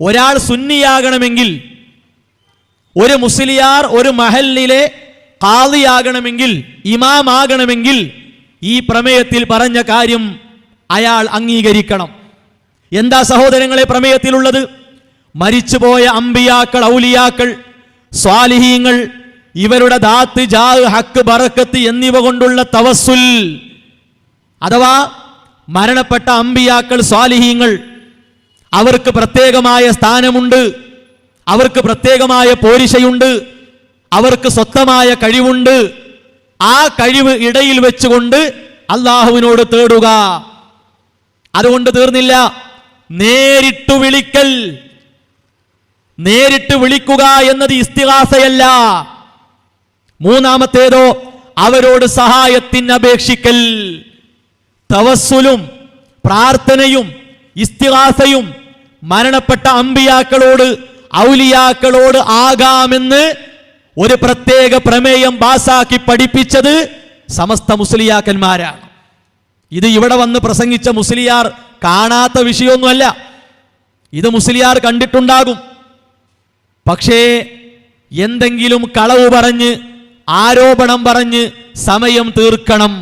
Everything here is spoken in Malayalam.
ഒരാൾ സുന്നിയാകണമെങ്കിൽ, ഒരു മുസ്ലിയാർ ഒരു മഹല്ലിലെ ഖാദിയാകണമെങ്കിൽ, ഇമാമാകണമെങ്കിൽ ഈ പ്രമേയത്തിൽ പറഞ്ഞ കാര്യം അയാൾ അംഗീകരിക്കണം. എന്താ സഹോദരങ്ങളെ പ്രമേയത്തിലുള്ളത്? മരിച്ചുപോയ അമ്പിയാക്കൾ, ഔലിയാക്കൾ, സ്വാലിഹീങ്ങൾ, ഇവരുടെ ദാത്ത്, ജാഹ്, ഹക്ക്, ബറക്കത്ത് എന്നിവ കൊണ്ടുള്ള തവസ്സുൽ, അഥവാ മരണപ്പെട്ട അമ്പിയാക്കൾ, സ്വാലിഹീങ്ങൾ, അവർക്ക് പ്രത്യേകമായ സ്ഥാനമുണ്ട്, അവർക്ക് പ്രത്യേകമായ പോരിശയുണ്ട്, അവർക്ക് സ്വന്തമായ കഴിവുണ്ട്. ആ കഴിവ് ഇടയിൽ വെച്ചുകൊണ്ട് അള്ളാഹുവിനോട് തേടുക. അതുകൊണ്ട് തീർന്നില്ല, നേരിട്ട് വിളിക്കൽ. നേരിട്ട് വിളിക്കുക എന്നത് ഇസ്തിഗാസയല്ല. മൂന്നാമത്തേതോ അവരോട് സഹായത്തിന് അപേക്ഷിക്കൽ. തവസ്സുലും പ്രാർത്ഥനയും ഇസ്തിഗാസയും മരണപ്പെട്ട അമ്പിയാക്കളോട്, ഔലിയാക്കളോട് ആകാമെന്ന് ഒരു പ്രത്യേക പ്രമേയം പാസാക്കി പഠിപ്പിച്ചത് സമസ്ത മുസ്ലിയാക്കന്മാരാണ്. ഇത് ഇവിടെ വന്ന് പ്രസംഗിച്ച മുസ്ലിയാർ കാണാത്ത വിഷയമൊന്നുമല്ല. ഇത് മുസ്ലിയാർ കണ്ടിട്ടുണ്ടാകും. പക്ഷേ എന്തെങ്കിലും കളവ് പറഞ്ഞ്, ആരോപണം പറഞ്ഞ് സമയം തീർക്കണം.